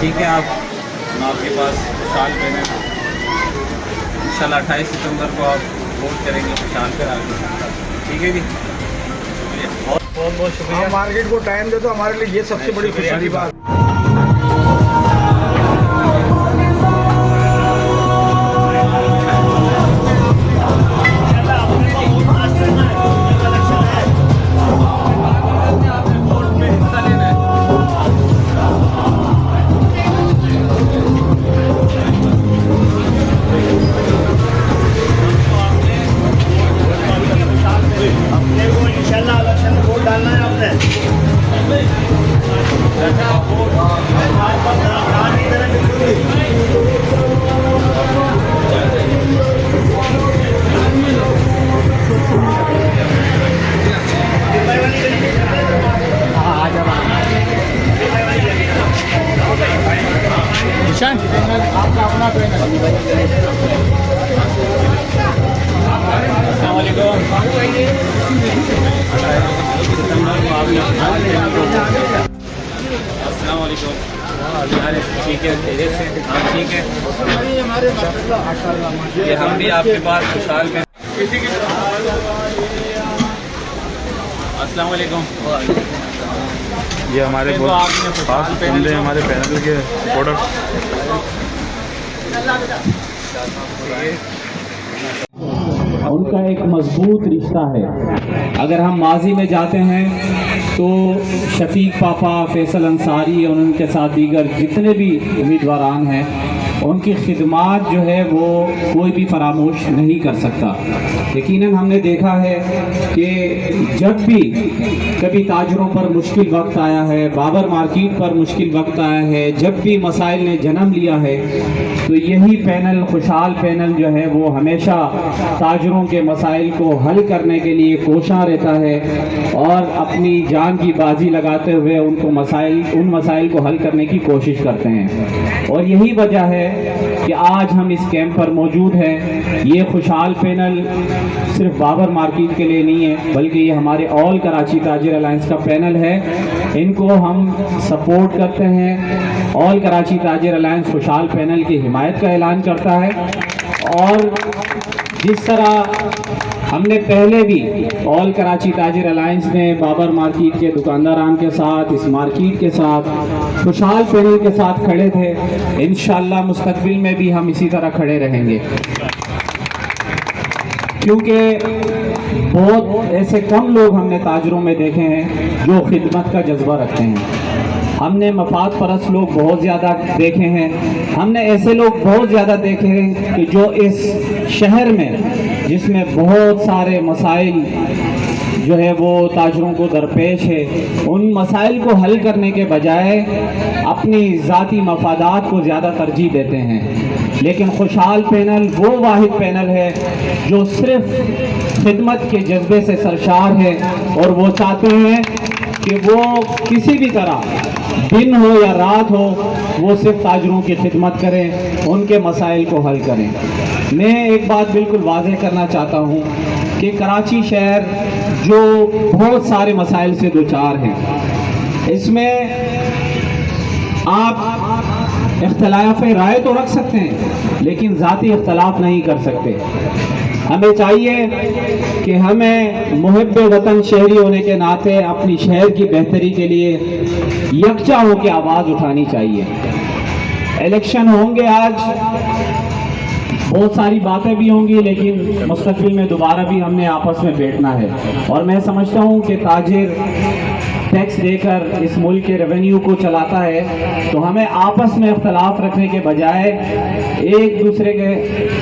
ٹھیک ہے آپ ہم آپ کے پاس خوشحال پینل انشاءاللہ 28 ستمبر کو آپ ووٹ کریں گے خوشحال پہ آگے. ٹھیک ہے جی, بہت بہت شکریہ. مارکیٹ کو ٹائم دے تو ہمارے لیے یہ سب سے بڑی خوشی کی بات. السلام علیکم. السلام علیکم. ٹھیک ہے, ہاں ٹھیک ہے. یہ ہم بھی آپ کے پاس خوشحال میں. السلام علیکم. یہ ہمارے بہت خاص بندے ہمارے پینل کے پروڈکٹ. ان کا ایک مضبوط رشتہ ہے. اگر ہم ماضی میں جاتے ہیں تو شفیق پاپا, فیصل انصاری اور ان کے ساتھ دیگر جتنے بھی امیدواران ہیں, ان کی خدمات جو ہے وہ کوئی بھی فراموش نہیں کر سکتا. یقیناً ہم نے دیکھا ہے کہ جب بھی کبھی تاجروں پر مشکل وقت آیا ہے, بابر مارکیٹ پر مشکل وقت آیا ہے, جب بھی مسائل نے جنم لیا ہے, تو یہی پینل خوشحال پینل جو ہے وہ ہمیشہ تاجروں کے مسائل کو حل کرنے کے لیے کوشاں رہتا ہے اور اپنی جان کی بازی لگاتے ہوئے ان مسائل کو حل کرنے کی کوشش کرتے ہیں. اور یہی وجہ ہے کہ آج ہم اس کیمپ پر موجود ہیں. یہ خوشحال پینل صرف بابر مارکیٹ کے لیے نہیں ہے, بلکہ یہ ہمارے آل کراچی تاجر الائنس کا پینل ہے. ان کو ہم سپورٹ کرتے ہیں. آل کراچی تاجر الائنس خوشحال پینل کی حمایت کا اعلان کرتا ہے. اور جس طرح ہم نے پہلے بھی آل کراچی تاجر الائنس میں بابر مارکیٹ کے دکانداران کے ساتھ, اس مارکیٹ کے ساتھ, خوشحال پینل کے ساتھ کھڑے تھے, انشاءاللہ مستقبل میں بھی ہم اسی طرح کھڑے رہیں گے. کیونکہ بہت ایسے کم لوگ ہم نے تاجروں میں دیکھے ہیں جو خدمت کا جذبہ رکھتے ہیں. ہم نے مفاد پرست لوگ بہت زیادہ دیکھے ہیں. ہم نے ایسے لوگ بہت زیادہ دیکھے ہیں کہ جو اس شہر میں, جس میں بہت سارے مسائل جو ہے وہ تاجروں کو درپیش ہے, ان مسائل کو حل کرنے کے بجائے اپنی ذاتی مفادات کو زیادہ ترجیح دیتے ہیں. لیکن خوشحال پینل وہ واحد پینل ہے جو صرف خدمت کے جذبے سے سرشار ہے, اور وہ چاہتے ہیں کہ وہ کسی بھی طرح دن ہو یا رات ہو وہ صرف تاجروں کی خدمت کریں, ان کے مسائل کو حل کریں. میں ایک بات بالکل واضح کرنا چاہتا ہوں کہ کراچی شہر جو بہت سارے مسائل سے دوچار ہیں, اس میں آپ اختلاف رائے تو رکھ سکتے ہیں لیکن ذاتی اختلاف نہیں کر سکتے. ہمیں چاہیے کہ ہمیں محب وطن شہری ہونے کے ناطے اپنی شہر کی بہتری کے لیے یکجا ہو کے آواز اٹھانی چاہیے. الیکشن ہوں گے, آج بہت ساری باتیں بھی ہوں گی, لیکن مستقبل میں دوبارہ بھی ہم نے آپس میں بیٹھنا ہے. اور میں سمجھتا ہوں کہ تاجر ٹیکس دے کر اس ملک کے ریونیو کو چلاتا ہے, تو ہمیں آپس میں اختلاف رکھنے کے بجائے ایک دوسرے کے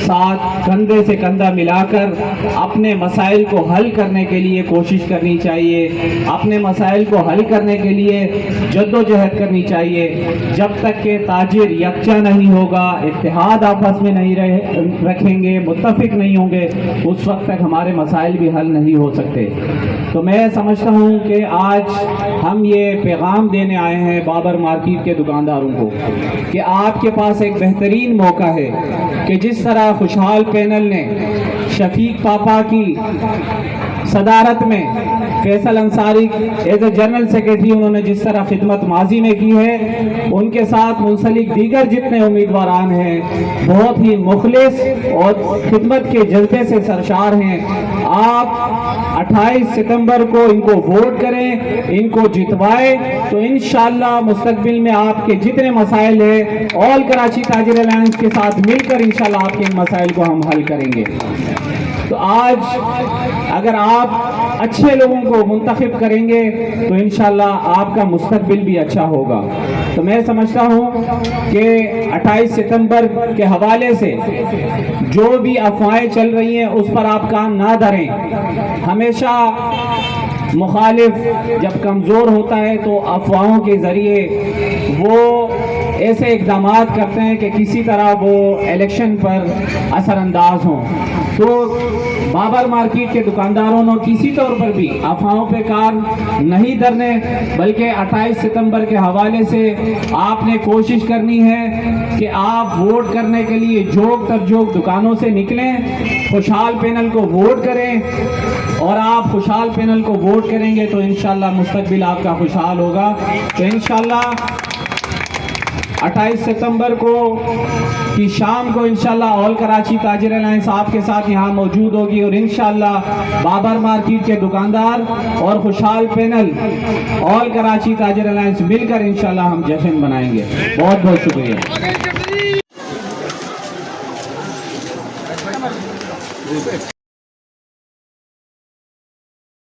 ساتھ کندھے سے کندھا ملا کر اپنے مسائل کو حل کرنے کے لیے کوشش کرنی چاہیے, اپنے مسائل کو حل کرنے کے لیے جدوجہد کرنی چاہیے. جب تک کہ تاجر یکجا نہیں ہوگا, اتحاد آپس میں نہیں رکھیں گے, متفق نہیں ہوں گے, اس وقت تک ہمارے مسائل بھی حل نہیں ہو سکتے. تو میں سمجھتا ہوں کہ آج ہم یہ پیغام دینے آئے ہیں بابر مارکیٹ کے دکانداروں کو کہ آپ کے پاس ایک بہترین موقع ہے کہ جس طرح خوشحال پینل نے شفیق پاپا کی صدارت میں Faisal Ansari as a general secretary انہوں نے جس طرح خدمت ماضی میں کی ہے، ان کے ساتھ منسلک دیگر جتنے امیدواران ہیں بہت ہی مخلص اور خدمت کے جذبے سے سرشار ہیں۔ آپ 28 ستمبر کو ان کو ووٹ کریں، ان کو جتوائے تو انشاءاللہ مستقبل میں آپ کے جتنے مسائل ہیں آل کراچی تاجر الائنس کے ساتھ مل کر انشاءاللہ آپ کے ان مسائل کو ہم حل کریں گے۔ تو آج اگر آپ اچھے لوگوں کو منتخب کریں گے تو انشاءاللہ آپ کا مستقبل بھی اچھا ہوگا۔ تو میں سمجھتا ہوں کہ 28 ستمبر کے حوالے سے جو بھی افواہیں چل رہی ہیں اس پر آپ کان نہ دھریں۔ ہمیشہ مخالف جب کمزور ہوتا ہے تو افواہوں کے ذریعے وہ ایسے اقدامات کرتے ہیں کہ کسی طرح وہ الیکشن پر اثر انداز ہوں۔ تو بابر مارکیٹ کے دکانداروں نے کسی طور پر بھی افواہوں پہ کان نہیں دھرنے، بلکہ 28 ستمبر کے حوالے سے آپ نے کوشش کرنی ہے کہ آپ ووٹ کرنے کے لیے جوک تر جوک دکانوں سے نکلیں، خوشحال پینل کو ووٹ کریں، اور آپ خوشحال پینل کو ووٹ کریں گے تو انشاءاللہ مستقبل آپ کا خوشحال ہوگا۔ تو انشاءاللہ 28 ستمبر کو کی شام کو انشاءاللہ آل کراچی تاجر الائنس آپ کے ساتھ یہاں موجود ہوگی، اور انشاءاللہ بابر مارکیٹ کے دکاندار اور خوشحال پینل آل کراچی تاجر الائنس مل کر انشاءاللہ ہم جشن منائیں گے۔ بہت بہت شکریہ۔